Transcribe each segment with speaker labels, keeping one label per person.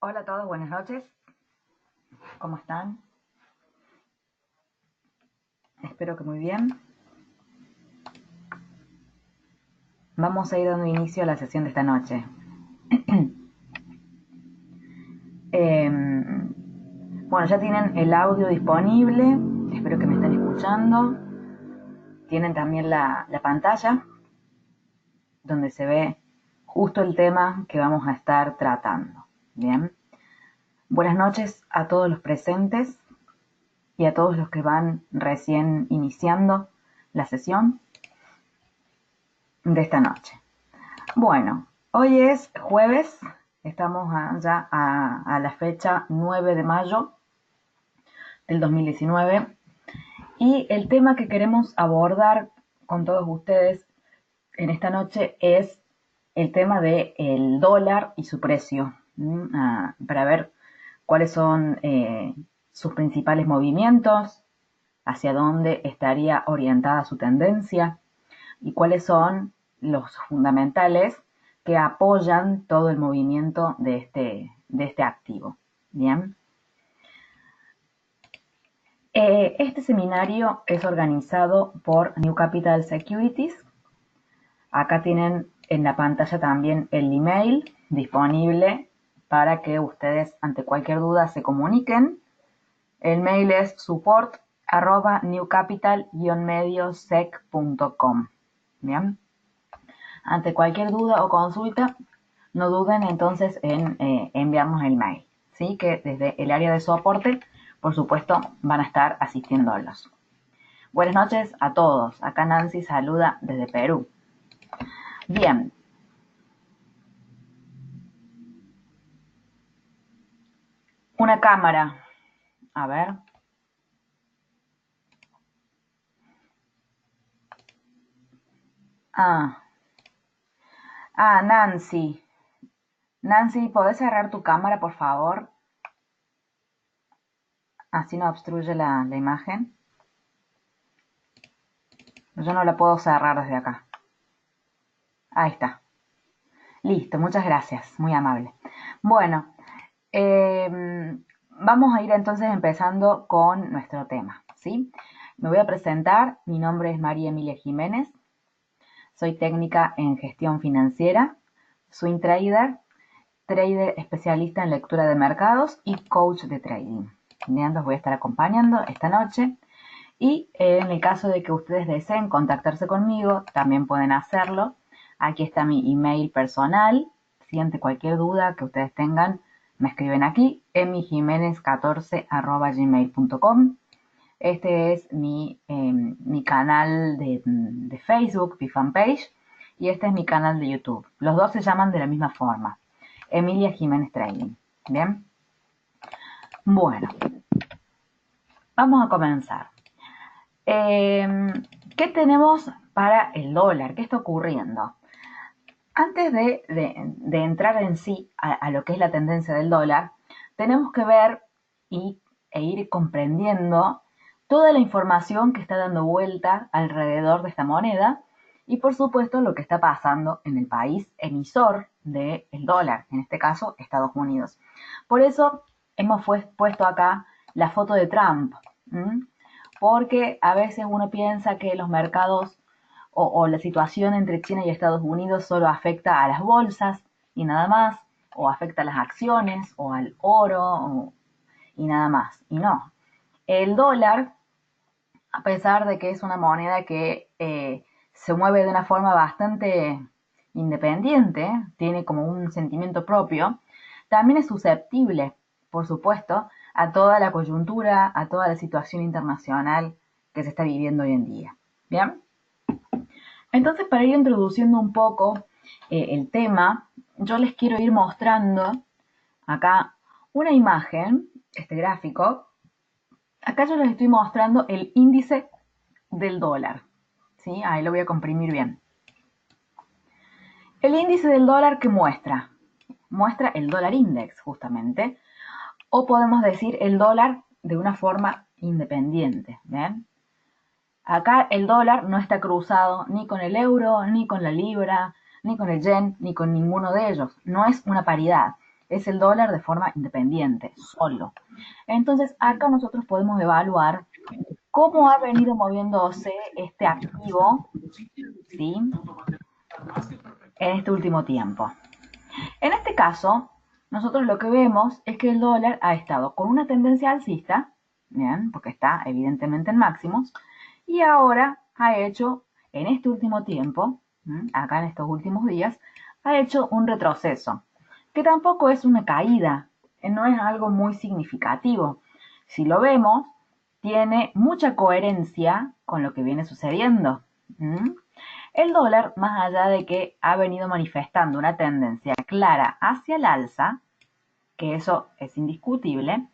Speaker 1: Hola a todos, buenas noches. ¿Cómo están? Espero que muy bien. Vamos a ir dando inicio a la sesión de esta noche. Bueno, ya tienen el audio disponible. Espero que me estén escuchando. Tienen también la pantalla donde se ve justo el tema que vamos a estar tratando. Bien. Buenas noches a todos los presentes y a todos los que van recién iniciando la sesión de esta noche. Bueno, hoy es jueves, estamos ya a la fecha 9 de mayo del 2019 y el tema que queremos abordar con todos ustedes en esta noche es el tema del dólar y su precio, para ver cuáles son sus principales movimientos, hacia dónde estaría orientada su tendencia y cuáles son los fundamentales que apoyan todo el movimiento de este activo. Bien. Este seminario es organizado por New Capital Securities. Acá tienen en la pantalla también el email disponible para que ustedes ante cualquier duda se comuniquen. El mail es support@newcapital-mediosec.com. Bien. Ante cualquier duda o consulta, no duden entonces en enviarnos el mail, ¿sí? Que desde el área de soporte, por supuesto, van a estar asistiéndolos. Buenas noches a todos. Acá Nancy saluda desde Perú. Bien. Una cámara. A ver. Nancy. Nancy, ¿podés cerrar tu cámara, por favor? Así no obstruye la imagen. Yo no la puedo cerrar desde acá. Ahí está. Listo, muchas gracias. Muy amable. Bueno, vamos a ir entonces empezando con nuestro tema, ¿sí? Me voy a presentar. Mi nombre es María Emilia Jiménez. Soy técnica en gestión financiera, swing trader, trader especialista en lectura de mercados y coach de trading. Bien, los voy a estar acompañando esta noche. Y en el caso de que ustedes deseen contactarse conmigo, también pueden hacerlo. Aquí está mi email personal. Si ante cualquier duda que ustedes tengan, me escriben aquí, emijimenez14@gmail.com. Este es mi canal de Facebook, mi fanpage, y este es mi canal de YouTube. Los dos se llaman de la misma forma, Emilia Jiménez Trading. Bien. Bueno, vamos a comenzar. ¿Qué tenemos para el dólar? ¿Qué está ocurriendo? Antes de entrar en sí a lo que es la tendencia del dólar, tenemos que ver e ir comprendiendo toda la información que está dando vuelta alrededor de esta moneda y, por supuesto, lo que está pasando en el país emisor del dólar, en este caso, Estados Unidos. Por eso hemos puesto acá la foto de Trump, porque a veces uno piensa que los mercados o la situación entre China y Estados Unidos solo afecta a las bolsas y nada más, o afecta a las acciones o al oro y nada más. Y no. El dólar, a pesar de que es una moneda que se mueve de una forma bastante independiente, tiene como un sentimiento propio, también es susceptible, por supuesto, a toda la coyuntura, a toda la situación internacional que se está viviendo hoy en día. ¿Bien? Entonces, para ir introduciendo un poco el tema, yo les quiero ir mostrando acá una imagen, este gráfico. Acá yo les estoy mostrando el índice del dólar, ¿sí? Ahí lo voy a comprimir bien. El índice del dólar que muestra el dólar index, justamente, o podemos decir el dólar de una forma independiente, ¿ven? Acá el dólar no está cruzado ni con el euro, ni con la libra, ni con el yen, ni con ninguno de ellos. No es una paridad. es el dólar de forma independiente, solo. Entonces, acá nosotros podemos evaluar cómo ha venido moviéndose este activo, ¿sí? En este último tiempo. En este caso, nosotros lo que vemos es que el dólar ha estado con una tendencia alcista, ¿bien? Porque está evidentemente en máximos, y ahora ha hecho, en este último tiempo, acá en estos últimos días, ha hecho un retroceso, que tampoco es una caída, no es algo muy significativo. Si lo vemos, tiene mucha coherencia con lo que viene sucediendo. El dólar, más allá de que ha venido manifestando una tendencia clara hacia el alza, que eso es indiscutible,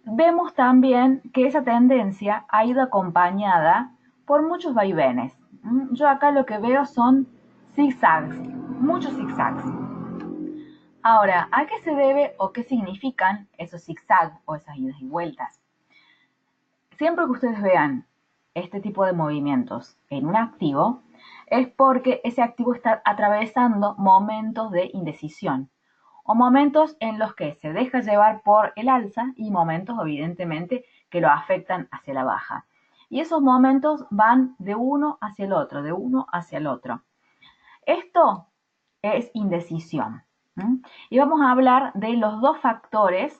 Speaker 1: vemos también que esa tendencia ha ido acompañada por muchos vaivenes. Yo acá lo que veo son zigzags, muchos zigzags. Ahora, ¿a qué se debe o qué significan esos zigzags o esas idas y vueltas? Siempre que ustedes vean este tipo de movimientos en un activo, es porque ese activo está atravesando momentos de indecisión o momentos en los que se deja llevar por el alza y momentos evidentemente que lo afectan hacia la baja. Y esos momentos van de uno hacia el otro, de uno hacia el otro. Esto es indecisión. Y vamos a hablar de los dos factores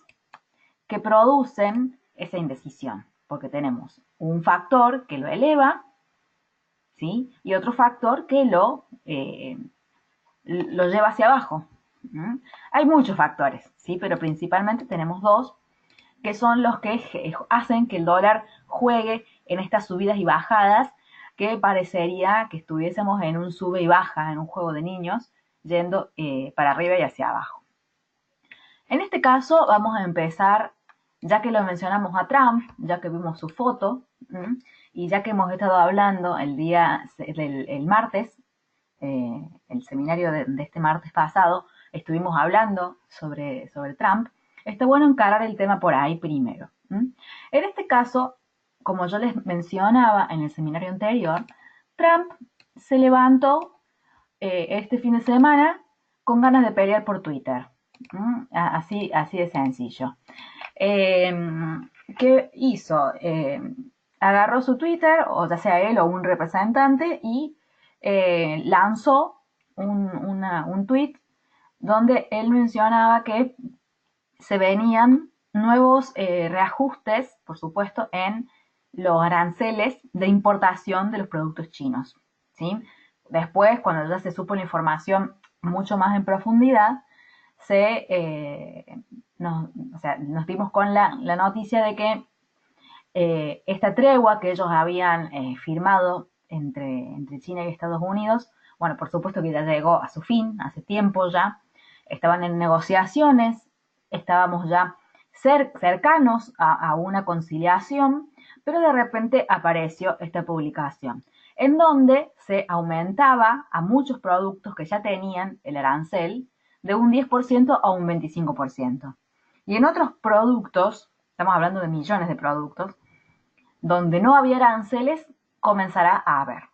Speaker 1: que producen esa indecisión, porque tenemos un factor que lo eleva, ¿sí? Y otro factor que lo lleva hacia abajo. Hay muchos factores, ¿sí? Pero principalmente tenemos dos que son los que hacen que el dólar juegue en estas subidas y bajadas que parecería que estuviésemos en un sube y baja, en un juego de niños, yendo para arriba y hacia abajo. En este caso vamos a empezar, ya que lo mencionamos a Trump, ya que vimos su foto, y ya que hemos estado hablando el martes, el seminario de este martes pasado, estuvimos hablando sobre Trump, está bueno encarar el tema por ahí primero. En este caso, como yo les mencionaba en el seminario anterior, Trump se levantó este fin de semana con ganas de pelear por Twitter. Así de sencillo. ¿Qué hizo? Agarró su Twitter, o ya sea él o un representante, y lanzó un tweet donde él mencionaba que se venían nuevos reajustes, por supuesto, en los aranceles de importación de los productos chinos, ¿sí? Después, cuando ya se supo la información mucho más en profundidad, nos dimos con la noticia de que esta tregua que ellos habían firmado entre China y Estados Unidos, bueno, por supuesto que ya llegó a su fin, hace tiempo ya, estaban en negociaciones, estábamos ya cercanos a una conciliación, pero de repente apareció esta publicación, en donde se aumentaba a muchos productos que ya tenían el arancel de un 10% a un 25%. Y en otros productos, estamos hablando de millones de productos, donde no había aranceles, comenzará a haber.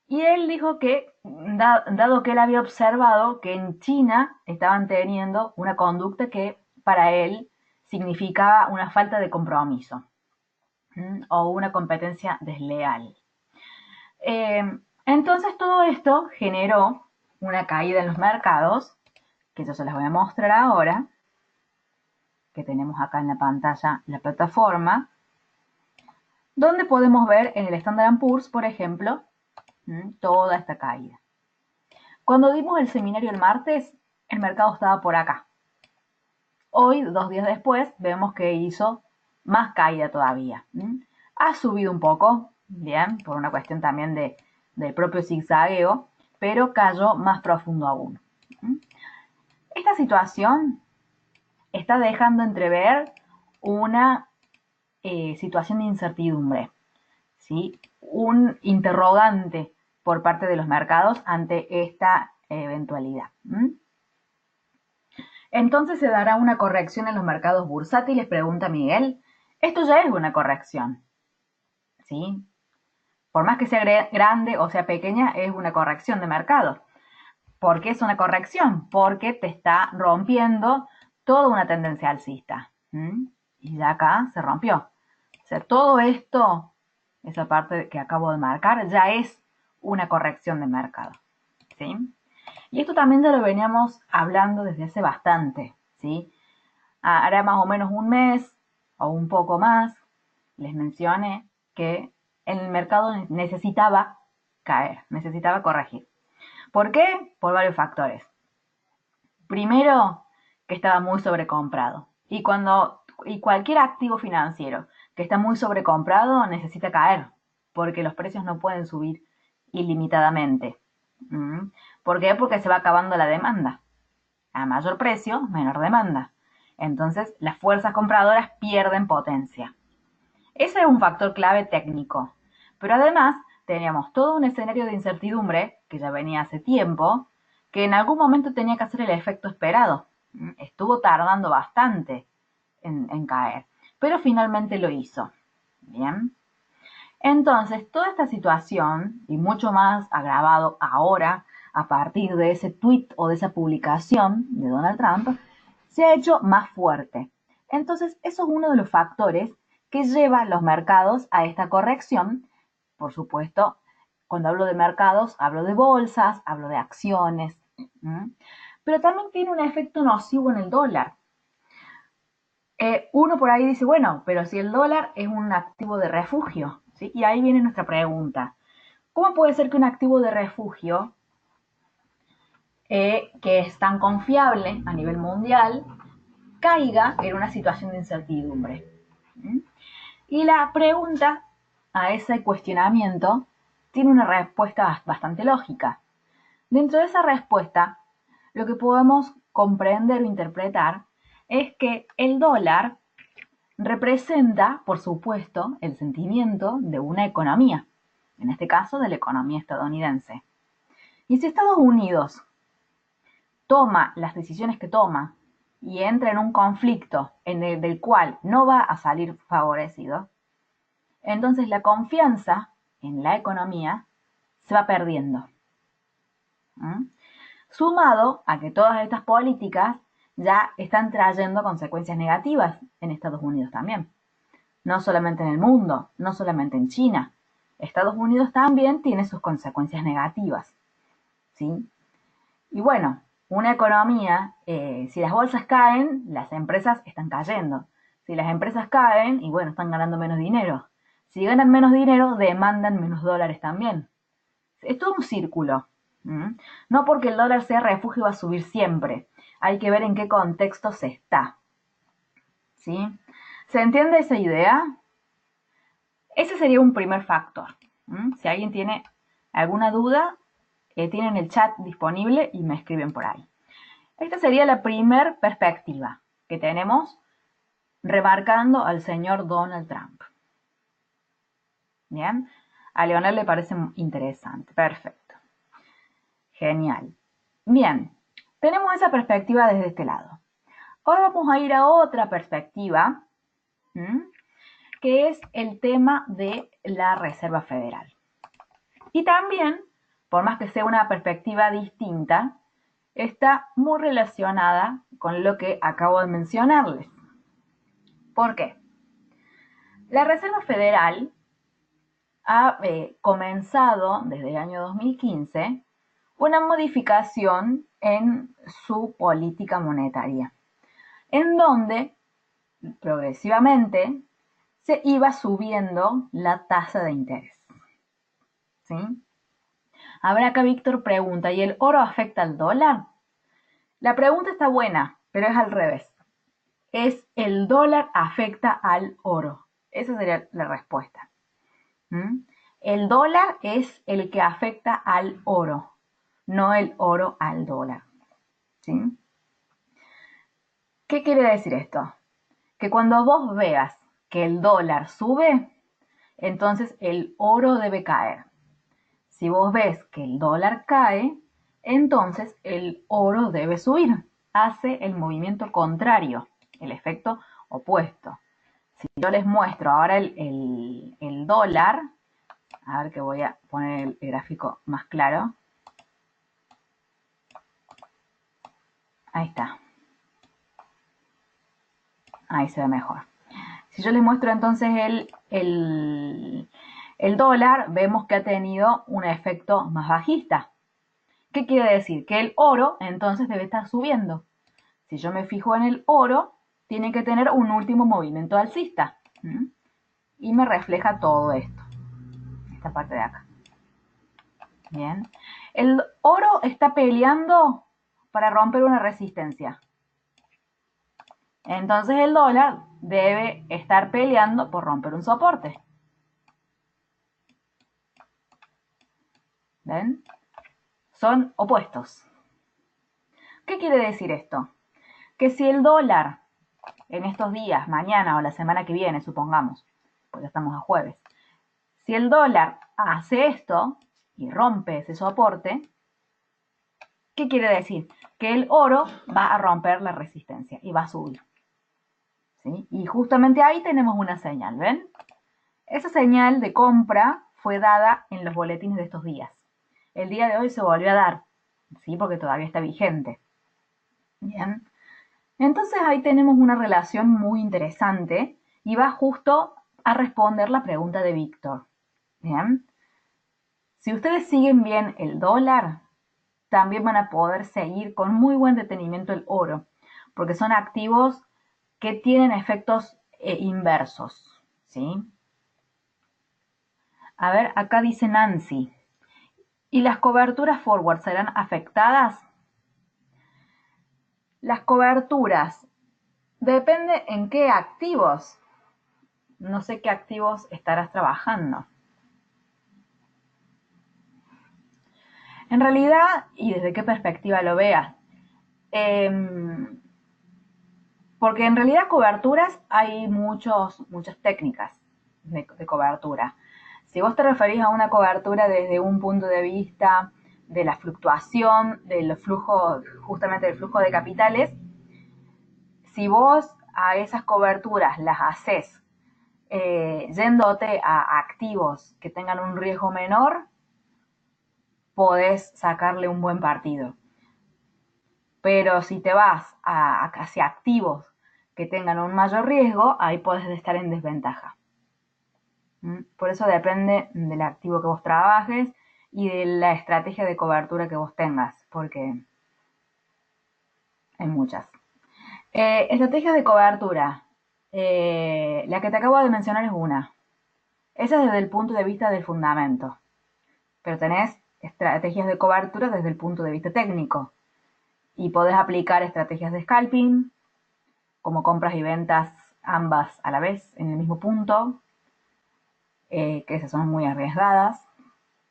Speaker 1: Y él dijo que, dado que él había observado que en China estaban teniendo una conducta que para él significaba una falta de compromiso o una competencia desleal. Entonces todo esto generó una caída en los mercados, que yo se las voy a mostrar ahora, que tenemos acá en la pantalla la plataforma, donde podemos ver en el Standard & Poor's, por ejemplo, toda esta caída. Cuando dimos el seminario el martes, el mercado estaba por acá. Hoy, 2 días después, vemos que hizo más caída todavía. Ha subido un poco, bien, por una cuestión también del propio zigzagueo, pero cayó más profundo aún. Esta situación está dejando entrever una situación de incertidumbre, ¿sí? Un interrogante por parte de los mercados ante esta eventualidad. Entonces se dará una corrección en los mercados bursátiles, pregunta Miguel. Esto ya es una corrección, ¿sí? Por más que sea grande o sea pequeña, es una corrección de mercado. ¿Por qué es una corrección? Porque te está rompiendo toda una tendencia alcista. Y ya acá se rompió. O sea, todo esto, esa parte que acabo de marcar, ya es una corrección de mercado. ¿Sí? Y esto también ya lo veníamos hablando desde hace bastante. ¿Sí? Hará más o menos un mes o un poco más, les mencioné que el mercado necesitaba caer, necesitaba corregir. ¿Por qué? Por varios factores. Primero, que estaba muy sobrecomprado. Y cualquier activo financiero que está muy sobrecomprado necesita caer, porque los precios no pueden subir ilimitadamente. ¿Por qué? Porque se va acabando la demanda. A mayor precio, menor demanda. Entonces, las fuerzas compradoras pierden potencia. Ese es un factor clave técnico. Pero además, teníamos todo un escenario de incertidumbre, que ya venía hace tiempo, que en algún momento tenía que hacer el efecto esperado. Estuvo tardando bastante en caer, pero finalmente lo hizo. Bien. Entonces, toda esta situación, y mucho más agravado ahora, a partir de ese tweet o de esa publicación de Donald Trump, se ha hecho más fuerte. Entonces, eso es uno de los factores que lleva a los mercados a esta corrección. Por supuesto, cuando hablo de mercados, hablo de bolsas, hablo de acciones, pero también tiene un efecto nocivo en el dólar. Uno por ahí dice, bueno, pero si el dólar es un activo de refugio, ¿sí? Y ahí viene nuestra pregunta. ¿Cómo puede ser que un activo de refugio, que es tan confiable a nivel mundial, caiga en una situación de incertidumbre? Y la pregunta a ese cuestionamiento tiene una respuesta bastante lógica. Dentro de esa respuesta, lo que podemos comprender o interpretar es que el dólar representa, por supuesto, el sentimiento de una economía, en este caso de la economía estadounidense. Y si Estados Unidos toma las decisiones que toma y entra en un conflicto del cual no va a salir favorecido, entonces la confianza en la economía se va perdiendo. Sumado a que todas estas políticas ya están trayendo consecuencias negativas en Estados Unidos también. No solamente en el mundo, no solamente en China. Estados Unidos también tiene sus consecuencias negativas. ¿Sí? Y bueno, una economía, si las bolsas caen, las empresas están cayendo. Si las empresas caen, y bueno, están ganando menos dinero. Si ganan menos dinero, demandan menos dólares también. Es todo un círculo. No porque el dólar sea refugio va a subir siempre. Hay que ver en qué contexto se está. ¿Sí? ¿Se entiende esa idea? Ese sería un primer factor. Si alguien tiene alguna duda, tienen el chat disponible y me escriben por ahí. Esta sería la primer perspectiva que tenemos remarcando al señor Donald Trump. Bien, a Leonel le parece interesante. Perfecto. Genial. Bien, tenemos esa perspectiva desde este lado. Ahora vamos a ir a otra perspectiva, que es el tema de la Reserva Federal. Y también, por más que sea una perspectiva distinta, está muy relacionada con lo que acabo de mencionarles. ¿Por qué? La Reserva Federal ha comenzado desde el año 2015 una modificación en su política monetaria, en donde progresivamente se iba subiendo la tasa de interés. ¿Sí? Ahora acá Víctor pregunta, ¿y el oro afecta al dólar? La pregunta está buena, pero es al revés. Es el dólar afecta al oro. Esa sería la respuesta. El dólar es el que afecta al oro, no el oro al dólar. ¿Sí? ¿Qué quiere decir esto? Que cuando vos veas que el dólar sube, entonces el oro debe caer. Si vos ves que el dólar cae, entonces el oro debe subir. Hace el movimiento contrario, el efecto opuesto. Si yo les muestro ahora el dólar, a ver que voy a poner el gráfico más claro. Ahí está. Ahí se ve mejor. Si yo les muestro entonces el dólar, vemos que ha tenido un efecto más bajista. ¿Qué quiere decir? Que el oro entonces debe estar subiendo. Si yo me fijo en el oro, tiene que tener un último movimiento alcista. Y me refleja todo esto. Esta parte de acá. Bien. El oro está peleando para romper una resistencia. Entonces el dólar debe estar peleando por romper un soporte. ¿Ven? Son opuestos. ¿Qué quiere decir esto? Que si el dólar en estos días, mañana o la semana que viene, supongamos, pues ya estamos a jueves, si el dólar hace esto y rompe ese soporte, ¿qué quiere decir? Que el oro va a romper la resistencia y va a subir. ¿Sí? Y justamente ahí tenemos una señal, ¿ven? Esa señal de compra fue dada en los boletines de estos días. El día de hoy se volvió a dar, ¿sí? Porque todavía está vigente. Bien. Entonces ahí tenemos una relación muy interesante y va justo a responder la pregunta de Víctor. Bien. Si ustedes siguen bien el dólar, también van a poder seguir con muy buen detenimiento el oro, porque son activos que tienen efectos inversos, ¿sí? A ver, acá dice Nancy. ¿Y las coberturas forward serán afectadas? Las coberturas, depende en qué activos. No sé qué activos estarás trabajando. En realidad, y desde qué perspectiva lo veas, porque en realidad coberturas hay muchas técnicas de cobertura. Si vos te referís a una cobertura desde un punto de vista de la fluctuación, del flujo, justamente del flujo de capitales, si vos a esas coberturas las haces yéndote a activos que tengan un riesgo menor, podés sacarle un buen partido. Pero si te vas hacia activos que tengan un mayor riesgo, ahí podés estar en desventaja. Por eso depende del activo que vos trabajes y de la estrategia de cobertura que vos tengas, porque hay muchas. Estrategias de cobertura. La que te acabo de mencionar es una. Esa es desde el punto de vista del fundamento. Pero tenés estrategias de cobertura desde el punto de vista técnico. Y podés aplicar estrategias de scalping, como compras y ventas ambas a la vez en el mismo punto, que esas son muy arriesgadas,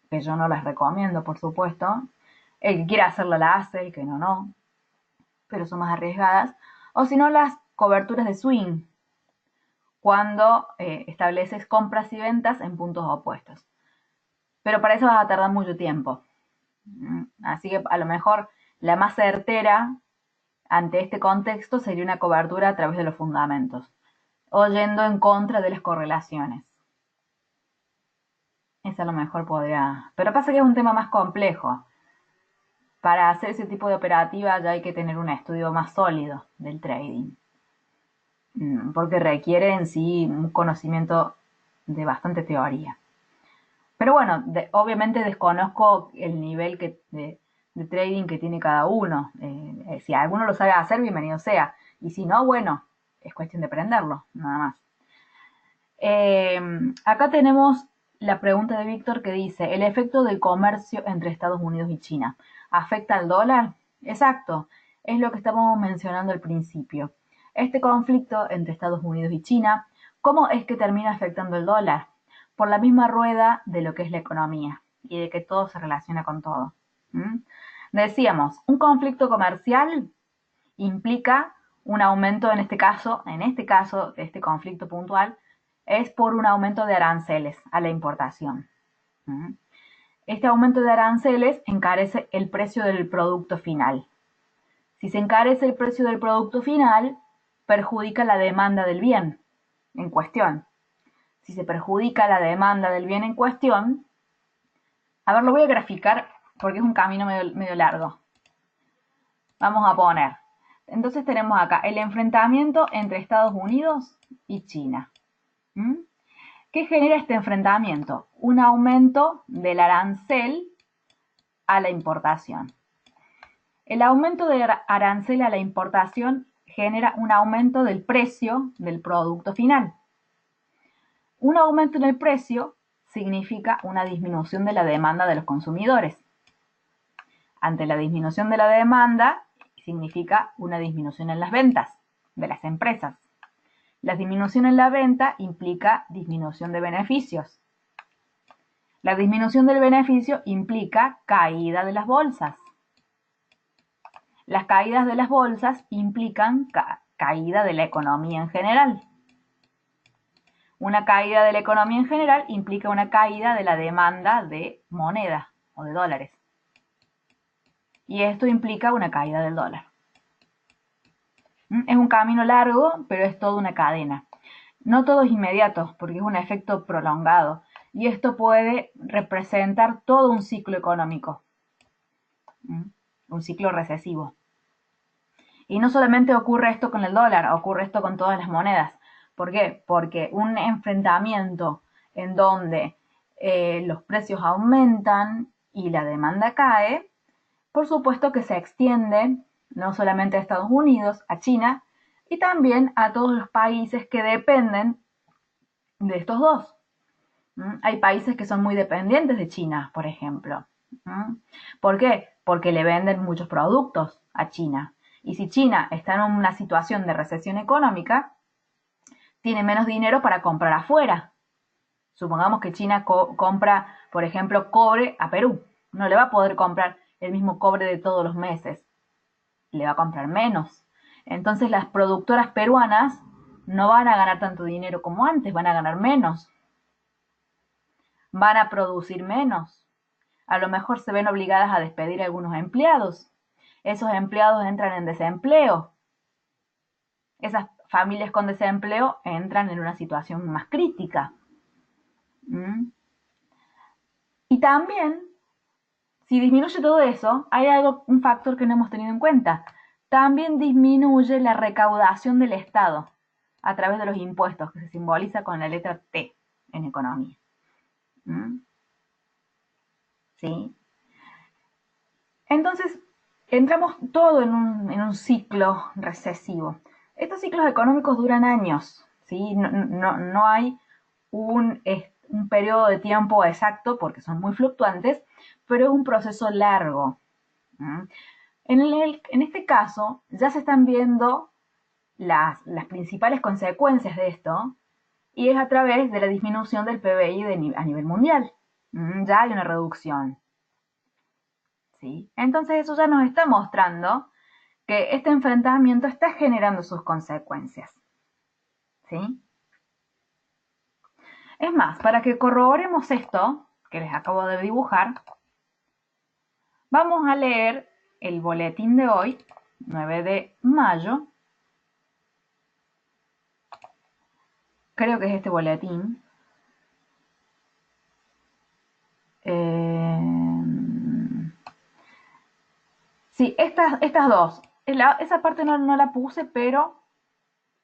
Speaker 1: que yo no las recomiendo, por supuesto. El que quiera hacerlo la hace, el que no, no. Pero son más arriesgadas. O si no, las coberturas de swing, cuando estableces compras y ventas en puntos opuestos. Pero para eso vas a tardar mucho tiempo. Así que a lo mejor la más certera ante este contexto sería una cobertura a través de los fundamentos, o yendo en contra de las correlaciones. Esa a lo mejor podría... Pero pasa que es un tema más complejo. Para hacer ese tipo de operativa ya hay que tener un estudio más sólido del trading. Porque requiere en sí un conocimiento de bastante teoría. Pero bueno, obviamente desconozco el nivel de trading que tiene cada uno. Si alguno lo sabe hacer, bienvenido sea. Y si no, bueno, es cuestión de aprenderlo, nada más. Acá tenemos la pregunta de Víctor que dice, ¿el efecto del comercio entre Estados Unidos y China afecta al dólar? Exacto, es lo que estábamos mencionando al principio. Este conflicto entre Estados Unidos y China, ¿cómo es que termina afectando el dólar? Por la misma rueda de lo que es la economía y de que todo se relaciona con todo. Decíamos, un conflicto comercial implica un aumento, en este caso, este conflicto puntual, es por un aumento de aranceles a la importación. Este aumento de aranceles encarece el precio del producto final. Si se encarece el precio del producto final, perjudica la demanda del bien en cuestión. Si se perjudica la demanda del bien en cuestión, a ver, lo voy a graficar porque es un camino medio largo. Vamos a poner, Entonces tenemos acá el enfrentamiento entre Estados Unidos y China. ¿Mm? ¿Qué genera este enfrentamiento? Un aumento del arancel a la importación. El aumento del arancel a la importación genera un aumento del precio del producto final. Un aumento en el precio significa una disminución de la demanda de los consumidores. Ante la disminución de la demanda, significa una disminución en las ventas de las empresas. La disminución en la venta implica disminución de beneficios. La disminución del beneficio implica caída de las bolsas. Las caídas de las bolsas implican caída de la economía en general. Una caída de la economía en general implica una caída de la demanda de moneda o de dólares. Y esto implica una caída del dólar. Es un camino largo, pero es toda una cadena. No todo es inmediato, porque es un efecto prolongado. Y esto puede representar todo un ciclo económico. Un ciclo recesivo. Y no solamente ocurre esto con el dólar, ocurre esto con todas las monedas. ¿Por qué? Porque un enfrentamiento en donde los precios aumentan y la demanda cae, por supuesto que se extiende no solamente a Estados Unidos, a China, y también a todos los países que dependen de estos dos. Hay países que son muy dependientes de China, por ejemplo. ¿Por qué? Porque le venden muchos productos a China. Y si China está en una situación de recesión económica, tiene menos dinero para comprar afuera. Supongamos que China compra, por ejemplo, cobre a Perú. No le va a poder comprar el mismo cobre de todos los meses. Le va a comprar menos. Entonces las productoras peruanas no van a ganar tanto dinero como antes, van a ganar menos. Van a producir menos. A lo mejor se ven obligadas a despedir a algunos empleados. Esos empleados entran en desempleo. Esas familias con desempleo entran en una situación más crítica. Y también, si disminuye todo eso, hay un factor que no hemos tenido en cuenta. También disminuye la recaudación del Estado a través de los impuestos, que se simboliza con la letra T en economía. ¿Sí? Entonces, entramos todo en un ciclo recesivo. Estos ciclos económicos duran años, ¿sí? No hay un periodo de tiempo exacto porque son muy fluctuantes, pero es un proceso largo. En este caso, ya se están viendo las principales consecuencias de esto, y es a través de la disminución del PBI a nivel mundial. Ya hay una reducción. ¿Sí? Entonces eso ya nos está mostrando que este enfrentamiento está generando sus consecuencias. ¿Sí? Es más, para que corroboremos esto que les acabo de dibujar, vamos a leer el boletín de hoy, 9 de mayo. Creo que es este boletín. Sí, estas dos. Esa parte no la puse, pero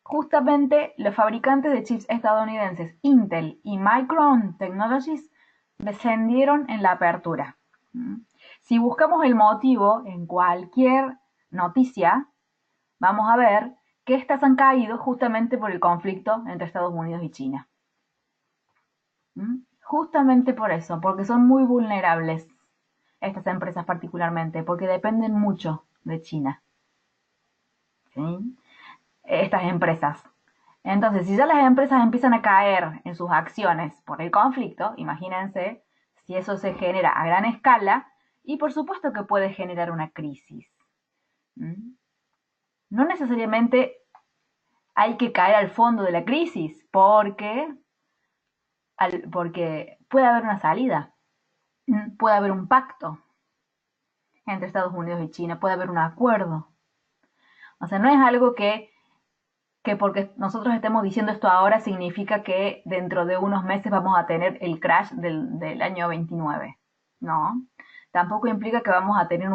Speaker 1: justamente los fabricantes de chips estadounidenses Intel y Micron Technologies descendieron en la apertura. Si buscamos el motivo en cualquier noticia, vamos a ver que estas han caído justamente por el conflicto entre Estados Unidos y China. Justamente por eso, porque son muy vulnerables estas empresas particularmente, porque dependen mucho de China. ¿Sí? Estas empresas. Entonces, si ya las empresas empiezan a caer en sus acciones por el conflicto, imagínense si eso se genera a gran escala, y por supuesto que puede generar una crisis. No necesariamente hay que caer al fondo de la crisis, porque puede haber una salida, puede haber un pacto entre Estados Unidos y China, puede haber un acuerdo. O sea, no es algo que porque nosotros estemos diciendo esto ahora significa que dentro de unos meses vamos a tener el crash del año 29. No, tampoco implica que vamos a tener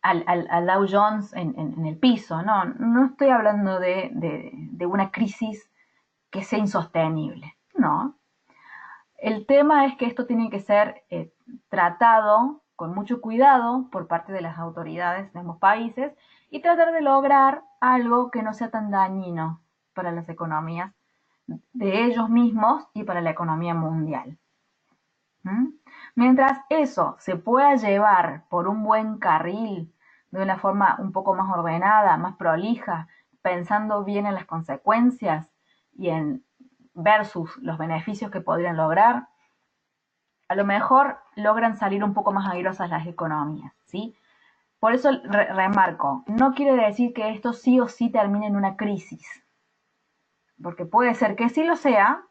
Speaker 1: al Dow Jones en el piso. No, no estoy hablando de una crisis que sea insostenible. No. El tema es que esto tiene que ser tratado con mucho cuidado por parte de las autoridades de ambos países y tratar de lograr algo que no sea tan dañino para las economías de ellos mismos y para la economía mundial. ¿Mm? Mientras eso se pueda llevar por un buen carril, de una forma un poco más ordenada, más prolija, pensando bien en las consecuencias y en versus los beneficios que podrían lograr, a lo mejor logran salir un poco más airosas las economías, ¿sí? Por eso remarco, no quiere decir que esto sí o sí termine en una crisis, porque puede ser que sí lo sea,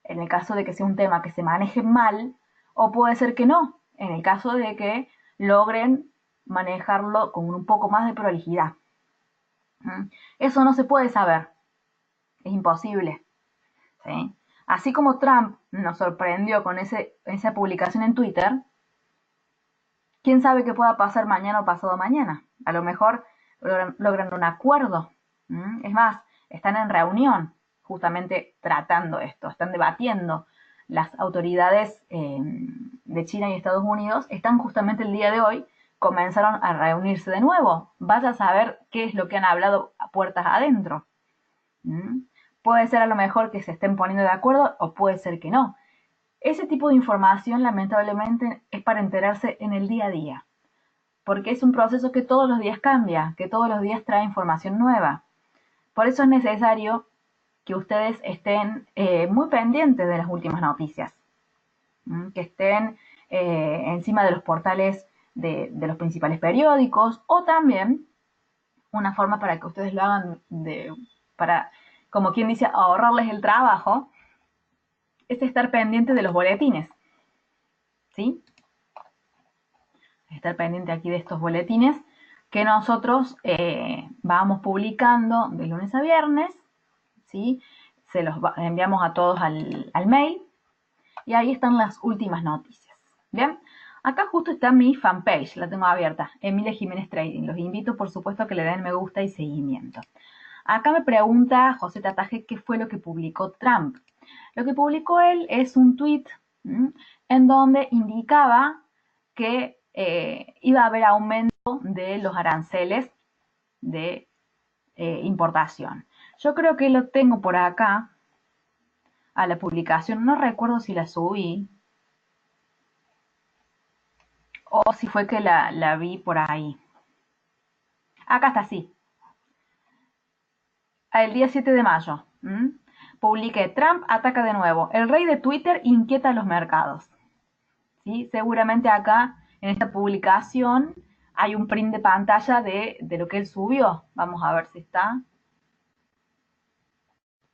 Speaker 1: en el caso de que sea un tema que se maneje mal, o puede ser que no, en el caso de que logren manejarlo con un poco más de prolijidad. Eso no se puede saber, es imposible. ¿Sí? Así como Trump nos sorprendió con esa publicación en Twitter, quién sabe qué pueda pasar mañana o pasado mañana. A lo mejor logran un acuerdo. Es más, están en reunión justamente tratando esto, están debatiendo. Las autoridades de China y Estados Unidos están justamente el día de hoy, comenzaron a reunirse de nuevo. Vaya a saber qué es lo que han hablado a puertas adentro. Puede ser a lo mejor que se estén poniendo de acuerdo o puede ser que no. Ese tipo de información, lamentablemente, es para enterarse en el día a día, porque es un proceso que todos los días cambia, que todos los días trae información nueva. Por eso es necesario que ustedes estén muy pendientes de las últimas noticias, que estén encima de los portales de los principales periódicos, o también una forma para que ustedes lo hagan para, como quien dice, ahorrarles el trabajo, es estar pendiente de los boletines, ¿sí? Estar pendiente aquí de estos boletines que nosotros vamos publicando de lunes a viernes, ¿sí? Se los enviamos a todos al mail y ahí están las últimas noticias. Bien, acá justo está mi fanpage, la tengo abierta, Emilia Jiménez Trading. Los invito, por supuesto, a que le den me gusta y seguimiento. Acá me pregunta José Tataje qué fue lo que publicó Trump. Lo que publicó él es un tweet en donde indicaba que iba a haber aumento de los aranceles de importación. Yo creo que lo tengo por acá a la publicación, no recuerdo si la subí o si fue que la vi por ahí. Acá está, sí. El día 7 de mayo. Publiqué, Trump ataca de nuevo. El rey de Twitter inquieta a los mercados. ¿Sí? Seguramente acá, en esta publicación, hay un print de pantalla de lo que él subió. Vamos a ver si está.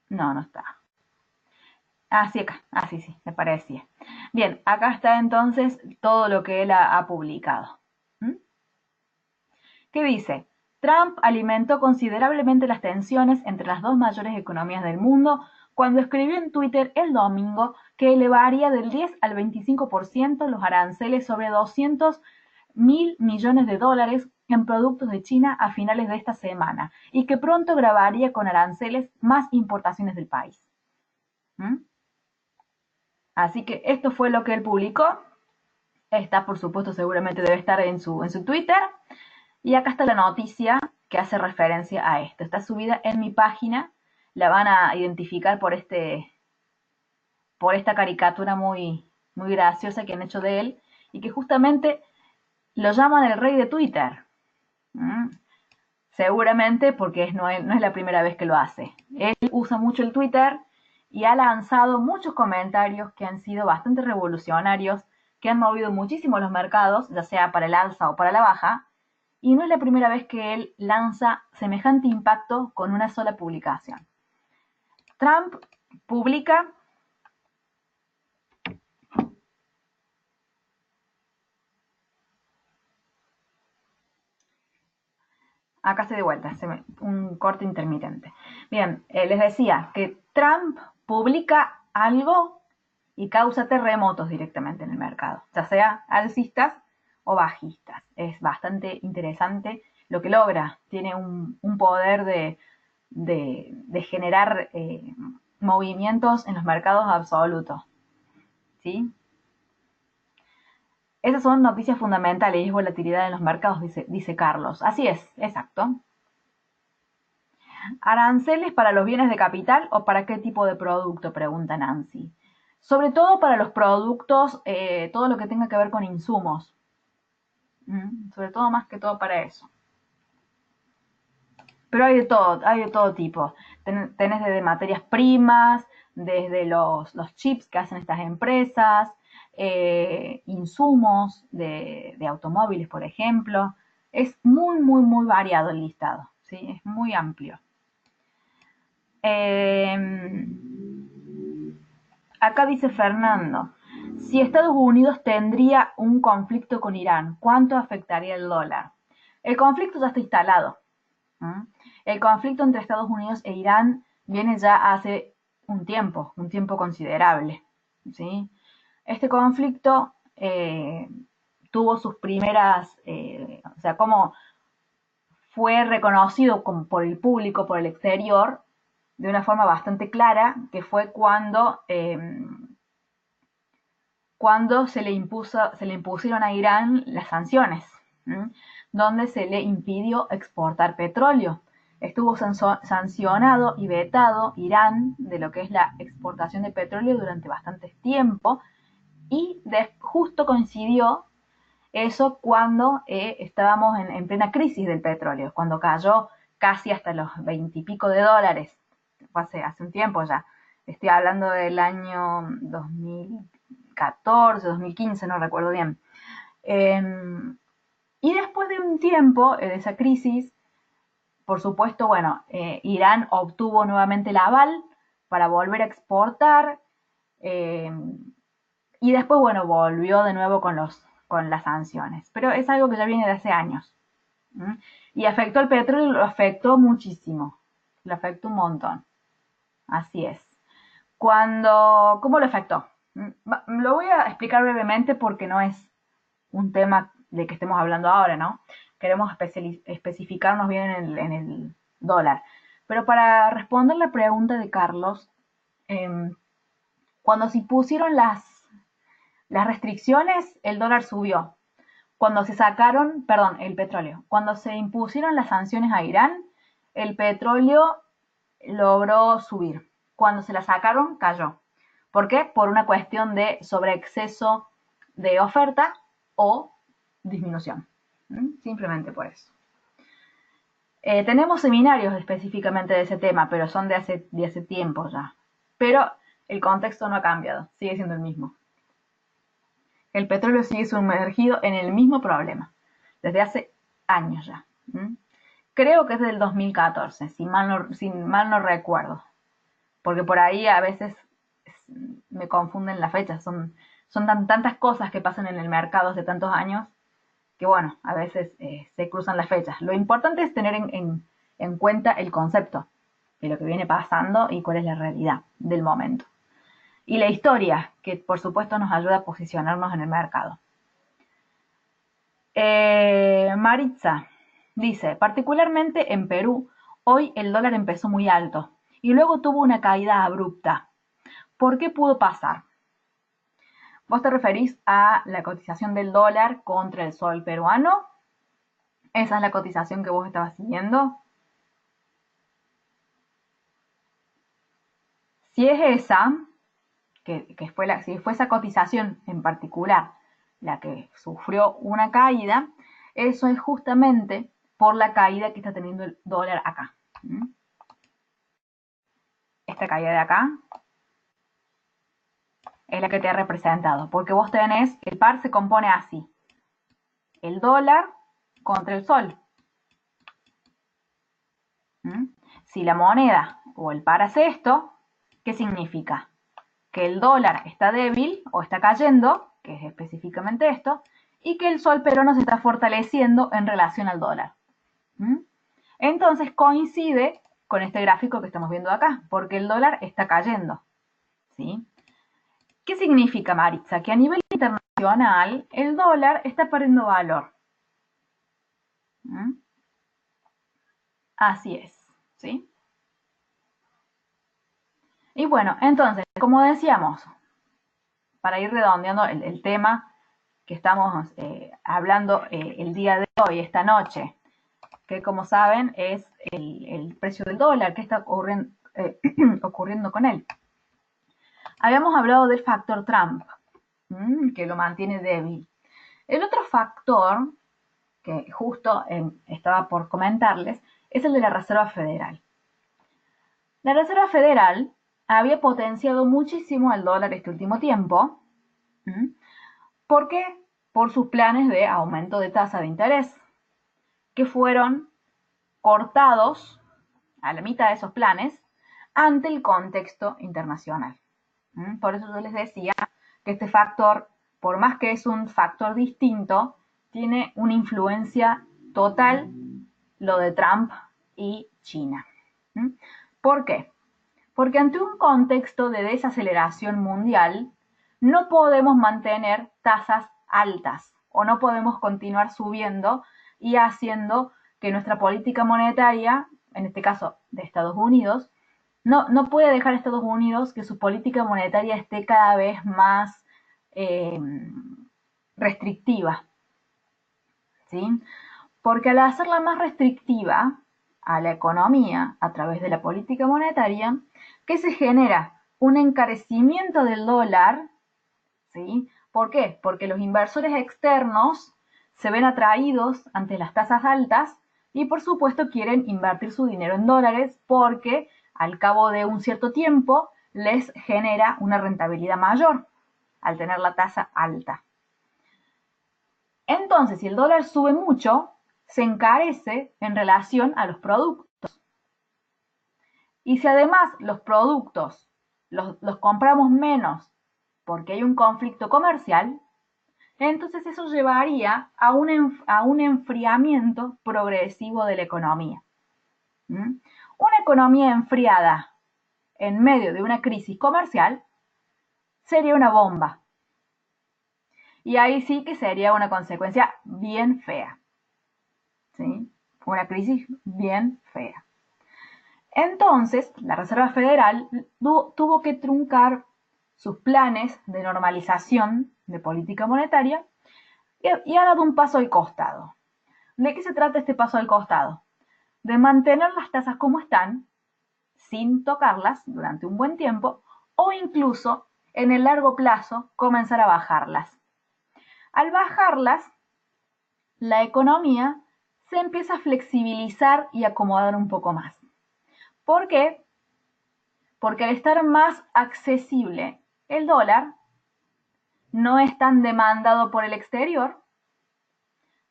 Speaker 1: No, no está. Ah, sí, acá. Ah, sí, sí, me parecía. Bien, acá está entonces todo lo que él ha publicado. ¿Qué dice? Trump alimentó considerablemente las tensiones entre las dos mayores economías del mundo cuando escribió en Twitter el domingo que elevaría del 10 al 25% los aranceles sobre 200.000 millones de dólares en productos de China a finales de esta semana y que pronto grabaría con aranceles más importaciones del país. Así que esto fue lo que él publicó. Está, por supuesto, seguramente debe estar en su Twitter. Y acá está la noticia que hace referencia a esto. Está subida en mi página. La van a identificar por esta caricatura muy, muy graciosa que han hecho de él y que justamente lo llaman el rey de Twitter. Seguramente porque no es la primera vez que lo hace. Él usa mucho el Twitter y ha lanzado muchos comentarios que han sido bastante revolucionarios, que han movido muchísimo los mercados, ya sea para el alza o para la baja, y no es la primera vez que él lanza semejante impacto con una sola publicación. Trump publica acá estoy de vuelta, un corte intermitente. Bien, les decía que Trump publica algo y causa terremotos directamente en el mercado, ya sea alcistas o bajistas. Es bastante interesante lo que logra. Tiene un poder de generar movimientos en los mercados absolutos. ¿Sí? Esas son noticias fundamentales y es volatilidad en los mercados, dice Carlos. Así es, exacto. ¿Aranceles para los bienes de capital o para qué tipo de producto? Pregunta Nancy. Sobre todo para los productos, todo lo que tenga que ver con insumos. Sobre todo más que todo para eso. Pero hay de todo tipo. Tenés desde materias primas, desde los chips que hacen estas empresas, insumos de automóviles, por ejemplo. Es muy variado el listado, ¿sí? Es muy amplio. Acá dice Fernando, si Estados Unidos tendría un conflicto con Irán, ¿cuánto afectaría el dólar? El conflicto ya está instalado. El conflicto entre Estados Unidos e Irán viene ya hace un tiempo considerable. ¿Sí? Este conflicto tuvo sus primeras, o sea, como fue reconocido por el público, por el exterior, de una forma bastante clara, que fue cuando se le impusieron a Irán las sanciones, donde se le impidió exportar petróleo. Estuvo sancionado y vetado Irán de lo que es la exportación de petróleo durante bastante tiempo y justo coincidió eso cuando estábamos en plena crisis del petróleo, cuando cayó casi hasta los 20 y pico de dólares. Hace un tiempo ya. Estoy hablando del año 2014, 2015, no recuerdo bien. Y después de un tiempo de esa crisis, por supuesto, bueno, Irán obtuvo nuevamente el aval para volver a exportar y después, bueno, volvió de nuevo con las sanciones. Pero es algo que ya viene de hace años. Y afectó al petróleo, lo afectó muchísimo. Lo afectó un montón. Así es. ¿Cómo lo afectó? Lo voy a explicar brevemente porque no es un tema de que estemos hablando ahora, ¿no? Queremos especificarnos bien en el dólar. Pero para responder la pregunta de Carlos, cuando se pusieron las restricciones, el dólar subió. Cuando se sacaron, perdón, el petróleo. Cuando se impusieron las sanciones a Irán, el petróleo logró subir. Cuando se la sacaron, cayó. ¿Por qué? Por una cuestión de sobreexceso de oferta o disminución. Simplemente por eso. Tenemos seminarios específicamente de ese tema, pero son de hace tiempo ya. Pero el contexto no ha cambiado, sigue siendo el mismo. El petróleo sigue sumergido en el mismo problema, desde hace años ya. Creo que es del 2014, si mal no recuerdo. Porque por ahí a veces me confunden las fechas. Son tantas cosas que pasan en el mercado hace tantos años que, bueno, a veces se cruzan las fechas. Lo importante es tener en cuenta el concepto de lo que viene pasando y cuál es la realidad del momento. Y la historia, que por supuesto nos ayuda a posicionarnos en el mercado. Maritza dice, particularmente en Perú, hoy el dólar empezó muy alto y luego tuvo una caída abrupta. ¿Por qué pudo pasar? ¿Vos te referís a la cotización del dólar contra el sol peruano? ¿Esa es la cotización que vos estabas siguiendo? Si es esa, si fue esa cotización en particular la que sufrió una caída, eso es justamente por la caída que está teniendo el dólar acá. Esta caída de acá es la que te ha representado, porque vos tenés, el par se compone así, el dólar contra el sol. Si la moneda o el par hace esto, ¿qué significa? Que el dólar está débil o está cayendo, que es específicamente esto, y que el sol peruano se está fortaleciendo en relación al dólar. Entonces coincide con este gráfico que estamos viendo acá, porque el dólar está cayendo. ¿Sí? ¿Qué significa, Maritza? Que a nivel internacional, el dólar está perdiendo valor. ¿Mm? Así es, ¿sí? Y bueno, entonces, como decíamos, para ir redondeando el tema que estamos hablando el día de hoy, esta noche, que como saben es el precio del dólar, qué está ocurriendo con él. Habíamos hablado del factor Trump, que lo mantiene débil. El otro factor, que justo estaba por comentarles, es el de la Reserva Federal. La Reserva Federal había potenciado muchísimo el dólar este último tiempo. ¿Por qué? Por sus planes de aumento de tasa de interés, que fueron cortados a la mitad de esos planes ante el contexto internacional. Por eso yo les decía que este factor, por más que es un factor distinto, tiene una influencia total lo de Trump y China. ¿Por qué? Porque ante un contexto de desaceleración mundial, no podemos mantener tasas altas o no podemos continuar subiendo y haciendo que nuestra política monetaria, en este caso de Estados Unidos, no puede dejar a Estados Unidos que su política monetaria esté cada vez más restrictiva, ¿sí? Porque al hacerla más restrictiva a la economía a través de la política monetaria, ¿qué se genera? Un encarecimiento del dólar, ¿sí? ¿Por qué? Porque los inversores externos se ven atraídos ante las tasas altas y por supuesto quieren invertir su dinero en dólares porque al cabo de un cierto tiempo les genera una rentabilidad mayor al tener la tasa alta. Entonces, si el dólar sube mucho, se encarece en relación a los productos. Y si además los productos los compramos menos porque hay un conflicto comercial, entonces eso llevaría a un enfriamiento progresivo de la economía. Una economía enfriada en medio de una crisis comercial sería una bomba. Y ahí sí que sería una consecuencia bien fea. ¿Sí? Una crisis bien fea. Entonces, la Reserva Federal tuvo que truncar sus planes de normalización de política monetaria y ha dado un paso al costado. ¿De qué se trata este paso al costado? De mantener las tasas como están, sin tocarlas durante un buen tiempo, o incluso en el largo plazo comenzar a bajarlas. Al bajarlas, la economía se empieza a flexibilizar y acomodar un poco más. ¿Por qué? Porque al estar más accesible el dólar, no es tan demandado por el exterior.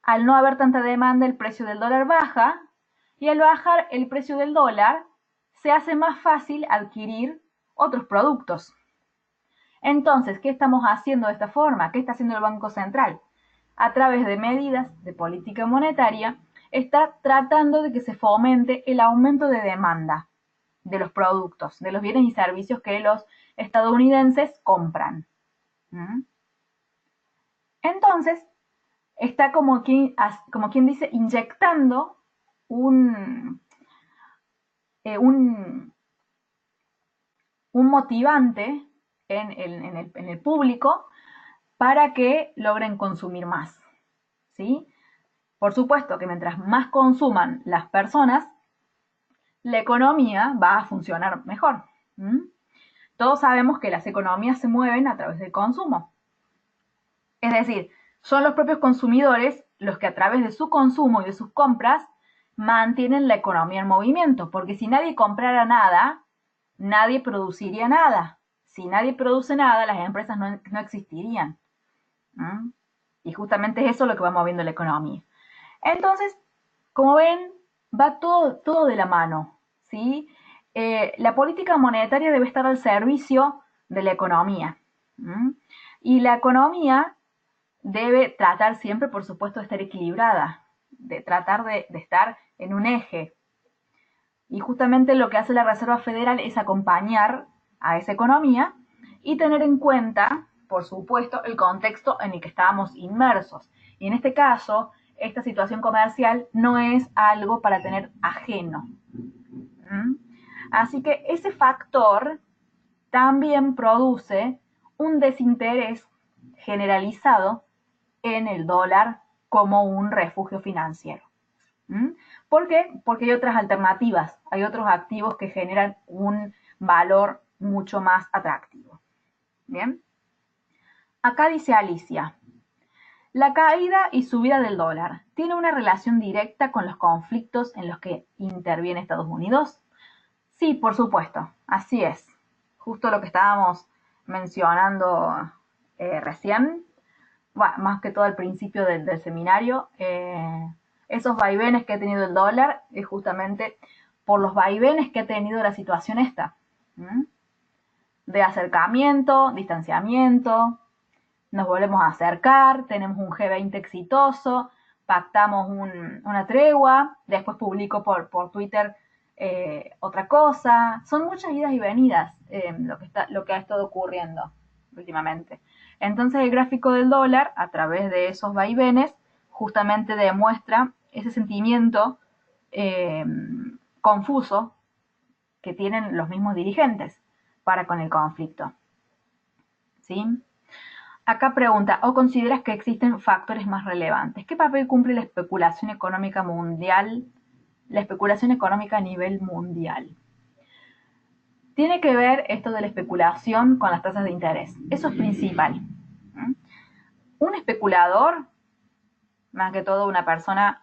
Speaker 1: Al no haber tanta demanda, el precio del dólar baja, y al bajar el precio del dólar, se hace más fácil adquirir otros productos. Entonces, ¿qué estamos haciendo de esta forma? ¿Qué está haciendo el Banco Central? A través de medidas de política monetaria, está tratando de que se fomente el aumento de demanda de los productos, de los bienes y servicios que los estadounidenses compran. Entonces, está como quien dice, inyectando un motivante en el público para que logren consumir más, ¿sí? Por supuesto que mientras más consuman las personas, la economía va a funcionar mejor. Todos sabemos que las economías se mueven a través del consumo. Es decir, son los propios consumidores los que a través de su consumo y de sus compras mantienen la economía en movimiento, porque si nadie comprara nada, nadie produciría nada. Si nadie produce nada, las empresas no existirían. Y justamente es eso lo que va moviendo la economía. Entonces, como ven, va todo de la mano, ¿sí? La política monetaria debe estar al servicio de la economía. Y la economía debe tratar siempre, por supuesto, de estar equilibrada, de tratar de estar en un eje. Y justamente lo que hace la Reserva Federal es acompañar a esa economía y tener en cuenta por supuesto, el contexto en el que estábamos inmersos. Y en este caso, esta situación comercial no es algo para tener ajeno. ¿Mm? Así que ese factor también produce un desinterés generalizado en el dólar como un refugio financiero. ¿Mm? ¿Por qué? Porque hay otras alternativas, hay otros activos que generan un valor mucho más atractivo. Bien. Acá dice Alicia, la caída y subida del dólar tiene una relación directa con los conflictos en los que interviene Estados Unidos. Sí, por supuesto, así es. Justo lo que estábamos mencionando recién, bueno, más que todo al principio del seminario, esos vaivenes que ha tenido el dólar es justamente por los vaivenes que ha tenido la situación esta. ¿Mm? De acercamiento, distanciamiento, nos volvemos a acercar, tenemos un G20 exitoso, pactamos una tregua, después publico por Twitter otra cosa. Son muchas idas y venidas lo que ha estado ocurriendo últimamente. Entonces el gráfico del dólar, a través de esos vaivenes, justamente demuestra ese sentimiento eh, confuso que tienen los mismos dirigentes para con el conflicto. ¿Sí? Acá pregunta, ¿o consideras que existen factores más relevantes? ¿Qué papel cumple la especulación económica mundial, la especulación económica a nivel mundial? Tiene que ver esto de la especulación con las tasas de interés. Eso es principal. Un especulador, más que todo una persona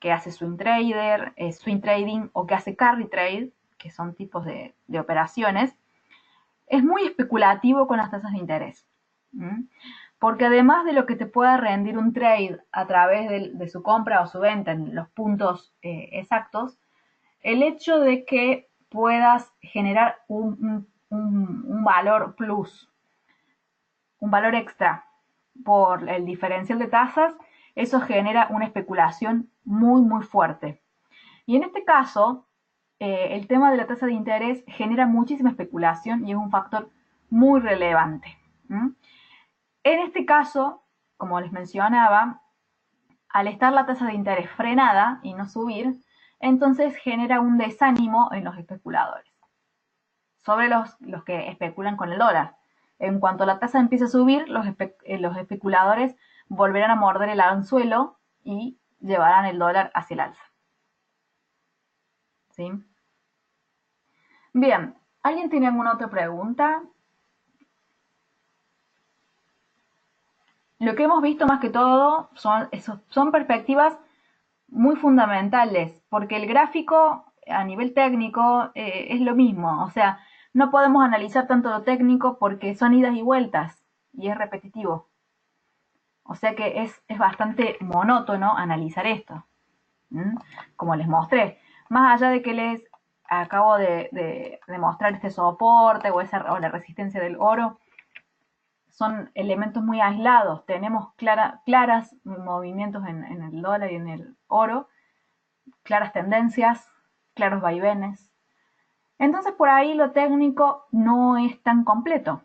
Speaker 1: que hace swing trading o que hace carry trade, que son tipos de operaciones, es muy especulativo con las tasas de interés. Porque además de lo que te pueda rendir un trade a través de su compra o su venta en los puntos exactos, el hecho de que puedas generar un valor plus, un valor extra por el diferencial de tasas, eso genera una especulación muy, muy fuerte. Y en este caso, el tema de la tasa de interés genera muchísima especulación y es un factor muy relevante. En este caso, como les mencionaba, al estar la tasa de interés frenada y no subir, entonces genera un desánimo en los especuladores, sobre los que especulan con el dólar. En cuanto la tasa empiece a subir, los especuladores volverán a morder el anzuelo y llevarán el dólar hacia el alza. ¿Sí? Bien, ¿alguien tiene alguna otra pregunta? Lo que hemos visto más que todo son perspectivas muy fundamentales, porque el gráfico a nivel técnico es lo mismo, o sea, no podemos analizar tanto lo técnico porque son idas y vueltas y es repetitivo. O sea que es bastante monótono analizar esto. Como les mostré, más allá de que les acabo de mostrar este soporte o la resistencia del oro, son elementos muy aislados. Tenemos claras movimientos en el dólar y en el oro, claras tendencias, claros vaivenes. Entonces por ahí lo técnico no es tan completo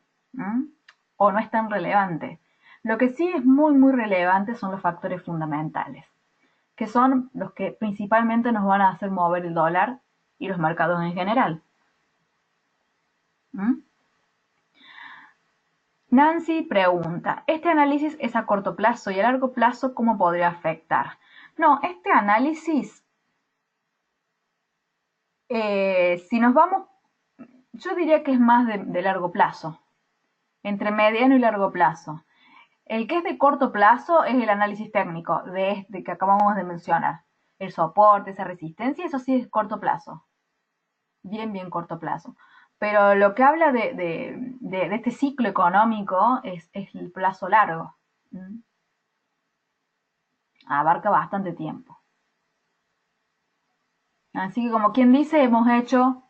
Speaker 1: o no es tan relevante. Lo que sí es muy, muy relevante son los factores fundamentales, que son los que principalmente nos van a hacer mover el dólar y los mercados en general. Nancy pregunta, ¿este análisis es a corto plazo y a largo plazo cómo podría afectar? No, este análisis, si nos vamos, yo diría que es más de largo plazo, entre mediano y largo plazo. El que es de corto plazo es el análisis técnico de este que acabamos de mencionar. El soporte, esa resistencia, eso sí es corto plazo. Bien, bien corto plazo. Pero lo que habla de este ciclo económico es el plazo largo. Abarca bastante tiempo. Así que como quien dice, hemos hecho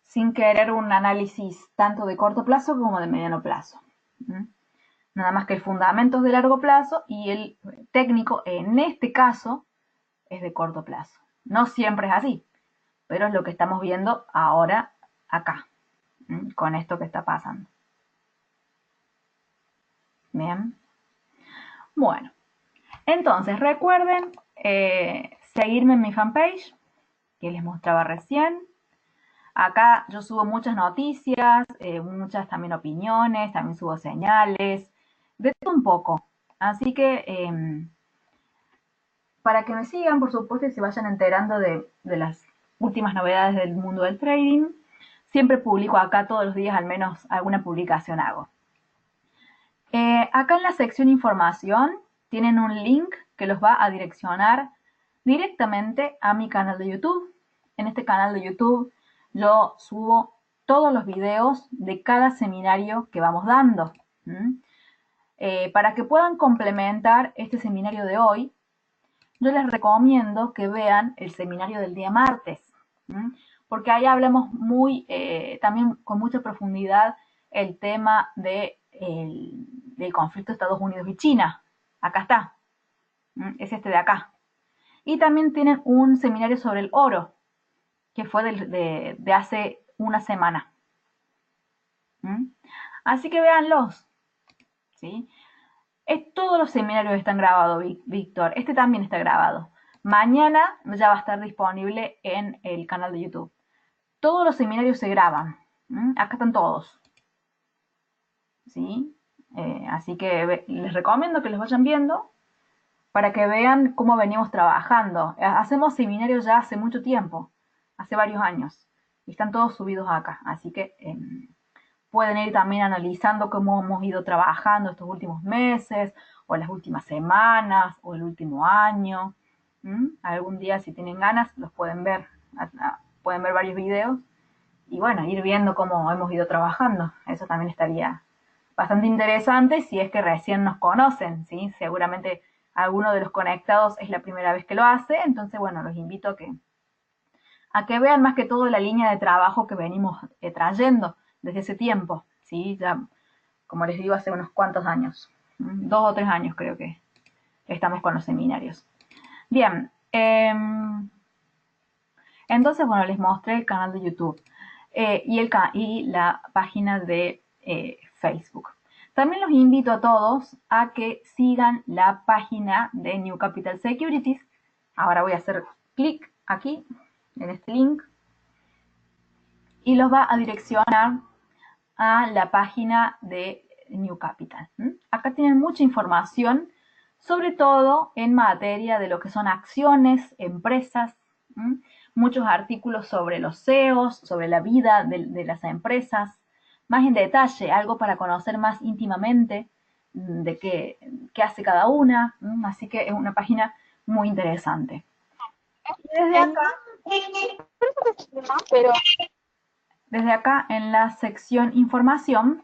Speaker 1: sin querer un análisis tanto de corto plazo como de mediano plazo. Nada más que el fundamento es de largo plazo y el técnico en este caso es de corto plazo. No siempre es así, pero es lo que estamos viendo ahora acá, con esto que está pasando. Bien. Bueno, entonces recuerden seguirme en mi fanpage, que les mostraba recién. Acá yo subo muchas noticias, muchas también opiniones, también subo señales, de todo un poco. Así que para que me sigan, por supuesto, y se vayan enterando de las últimas novedades del mundo del trading, siempre publico acá todos los días, al menos alguna publicación hago. Acá en la sección información tienen un link que los va a direccionar directamente a mi canal de YouTube. En este canal de YouTube yo subo todos los videos de cada seminario que vamos dando. Para que puedan complementar este seminario de hoy, yo les recomiendo que vean el seminario del día martes, porque ahí hablamos también con mucha profundidad el tema del conflicto de Estados Unidos y China. Acá está, es este de acá. Y también tienen un seminario sobre el oro, que fue de hace una semana. Así que véanlos, ¿sí? Todos los seminarios están grabados, Víctor. Este también está grabado. Mañana ya va a estar disponible en el canal de YouTube. Todos los seminarios se graban. Acá están todos. ¿Sí? Así que les recomiendo que los vayan viendo para que vean cómo venimos trabajando. Hacemos seminarios ya hace mucho tiempo, hace varios años. Y están todos subidos acá. Así que pueden ir también analizando cómo hemos ido trabajando estos últimos meses, o las últimas semanas, o el último año. Algún día, si tienen ganas, los pueden ver. Pueden ver varios videos y bueno, ir viendo cómo hemos ido trabajando. Eso también estaría bastante interesante si es que recién nos conocen, ¿sí? Seguramente alguno de los conectados es la primera vez que lo hace, entonces bueno, los invito a que vean más que todo la línea de trabajo que venimos trayendo desde ese tiempo, ¿sí? Ya, como les digo, hace unos cuantos años, 2 o 3 años creo que estamos con los seminarios. Bien, entonces, bueno, les mostré el canal de YouTube y la página de Facebook. También los invito a todos a que sigan la página de New Capital Securities. Ahora voy a hacer clic aquí, en este link, y los va a direccionar a la página de New Capital. Acá tienen mucha información, sobre todo en materia de lo que son acciones, empresas, muchos artículos sobre los CEOs, sobre la vida de las empresas, más en detalle, algo para conocer más íntimamente de qué hace cada una, así que es una página muy interesante. Desde acá, pero desde acá en la sección información,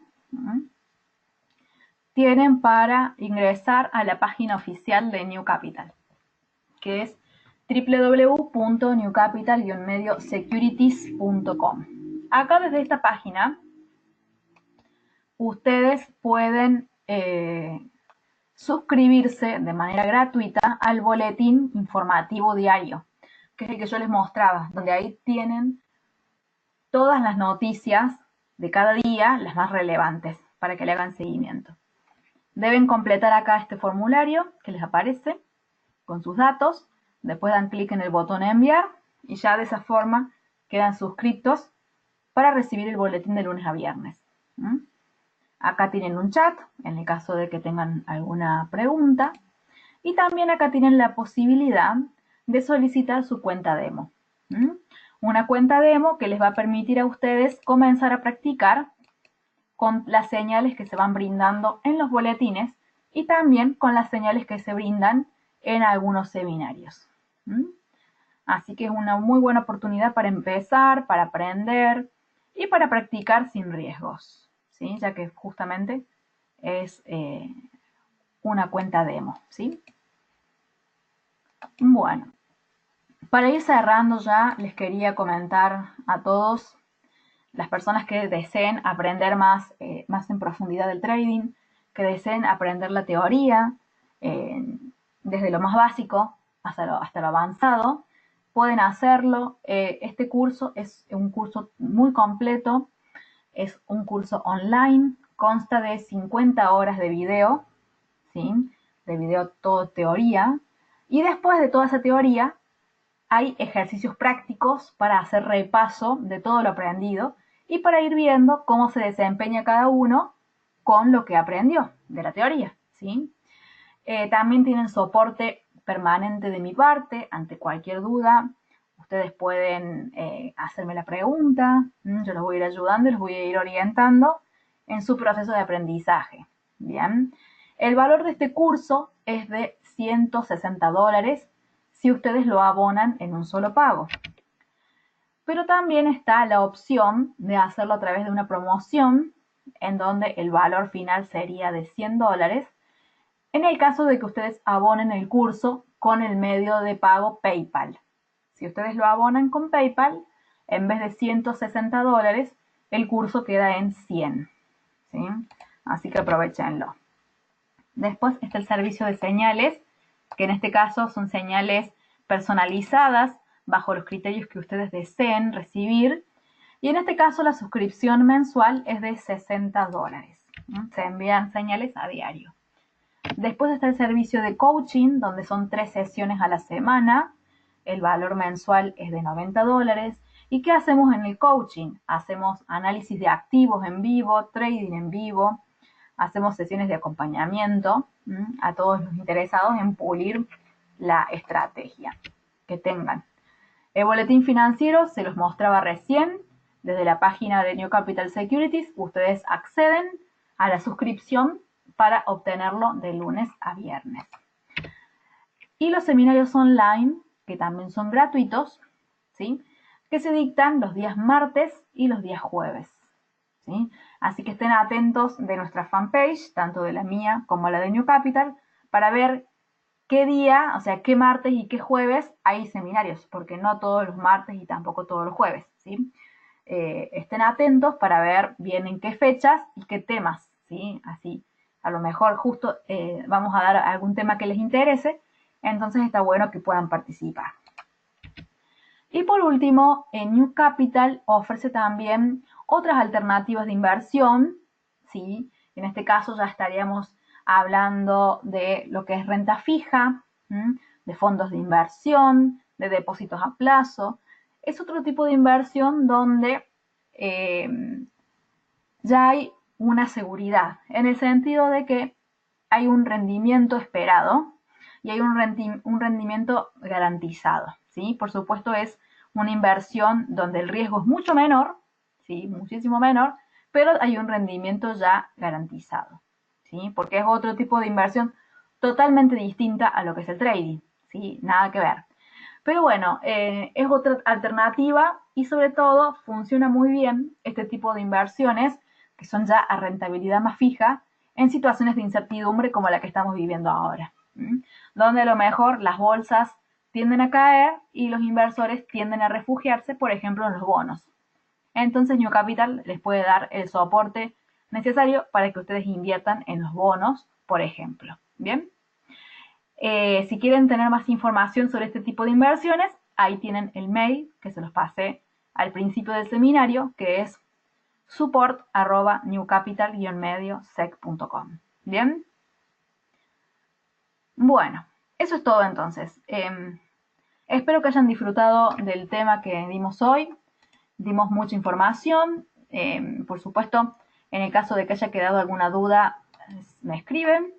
Speaker 1: tienen para ingresar a la página oficial de New Capital, que es www.newcapital-securities.com. Acá desde esta página ustedes pueden suscribirse de manera gratuita al boletín informativo diario, que es el que yo les mostraba, donde ahí tienen todas las noticias de cada día, las más relevantes, para que le hagan seguimiento. Deben completar acá este formulario que les aparece con sus datos, después dan clic en el botón enviar y ya de esa forma quedan suscritos para recibir el boletín de lunes a viernes. Acá tienen un chat en el caso de que tengan alguna pregunta y también acá tienen la posibilidad de solicitar su cuenta demo. Una cuenta demo que les va a permitir a ustedes comenzar a practicar con las señales que se van brindando en los boletines y también con las señales que se brindan en algunos seminarios. Así que es una muy buena oportunidad para empezar, para aprender y para practicar sin riesgos, ¿sí? Ya que justamente es una cuenta demo, ¿sí? Bueno, para ir cerrando ya, les quería comentar a todos las personas que deseen aprender más en profundidad del trading, que deseen aprender la teoría, desde lo más básico hasta lo avanzado, pueden hacerlo. Este curso es un curso muy completo, es un curso online consta de 50 horas de video, ¿sí? De video todo teoría. Y después de toda esa teoría, hay ejercicios prácticos para hacer repaso de todo lo aprendido y para ir viendo cómo se desempeña cada uno con lo que aprendió de la teoría, ¿sí? También tienen soporte permanente de mi parte ante cualquier duda. Ustedes pueden hacerme la pregunta, yo los voy a ir ayudando y los voy a ir orientando en su proceso de aprendizaje. Bien, el valor de este curso es de $160 si ustedes lo abonan en un solo pago. Pero también está la opción de hacerlo a través de una promoción en donde el valor final sería de $100 en el caso de que ustedes abonen el curso con el medio de pago PayPal. Si ustedes lo abonan con PayPal, en vez de $160, el curso queda en 100. ¿Sí? Así que aprovechenlo. Después está el servicio de señales, que en este caso son señales personalizadas bajo los criterios que ustedes deseen recibir. Y en este caso la suscripción mensual es de $60. Se envían señales a diario. Después está el servicio de coaching, donde son 3 sesiones a la semana. El valor mensual es de $90. ¿Y qué hacemos en el coaching? Hacemos análisis de activos en vivo, trading en vivo, hacemos sesiones de acompañamiento a todos los interesados en pulir la estrategia que tengan. El boletín financiero se los mostraba recién. Desde la página de New Capital Securities, ustedes acceden a la suscripción para obtenerlo de lunes a viernes. Y los seminarios online, que también son gratuitos, ¿sí? Que se dictan los días martes y los días jueves, ¿sí? Así que estén atentos de nuestra fanpage, tanto de la mía como la de New Capital, para ver qué día, o sea, qué martes y qué jueves hay seminarios, porque no todos los martes y tampoco todos los jueves, ¿sí? Estén atentos para ver bien en qué fechas y qué temas, ¿sí? Así, a lo mejor justo vamos a dar algún tema que les interese, entonces está bueno que puedan participar. Y por último, New Capital ofrece también otras alternativas de inversión, ¿sí? En este caso ya estaríamos hablando de lo que es renta fija, de fondos de inversión, de depósitos a plazo. Es otro tipo de inversión donde ya hay una seguridad, en el sentido de que hay un rendimiento esperado y hay un rendimiento garantizado, ¿sí? Por supuesto es una inversión donde el riesgo es mucho menor, ¿sí? Muchísimo menor, pero hay un rendimiento ya garantizado, ¿sí? Porque es otro tipo de inversión totalmente distinta a lo que es el trading, ¿sí? Nada que ver. Pero bueno, es otra alternativa y sobre todo funciona muy bien este tipo de inversiones que son ya a rentabilidad más fija en situaciones de incertidumbre como la que estamos viviendo ahora, donde a lo mejor las bolsas tienden a caer y los inversores tienden a refugiarse, por ejemplo, en los bonos. Entonces New Capital les puede dar el soporte necesario para que ustedes inviertan en los bonos, por ejemplo. ¿Bien? Si quieren tener más información sobre este tipo de inversiones, ahí tienen el mail que se los pasé al principio del seminario, que es support@newcapital-mediosec.com. ¿Bien? Bueno, eso es todo entonces. Espero que hayan disfrutado del tema que dimos hoy. Dimos mucha información. Por supuesto, en el caso de que haya quedado alguna duda, me escriben.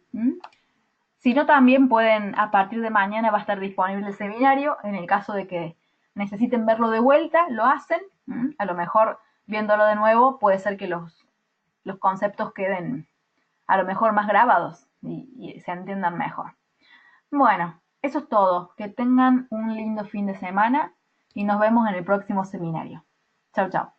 Speaker 1: Si no, también pueden, a partir de mañana va a estar disponible el seminario. En el caso de que necesiten verlo de vuelta, lo hacen. A lo mejor viéndolo de nuevo puede ser que los conceptos queden a lo mejor más grabados y se entiendan mejor. Bueno, eso es todo. Que tengan un lindo fin de semana y nos vemos en el próximo seminario. Chau, chau.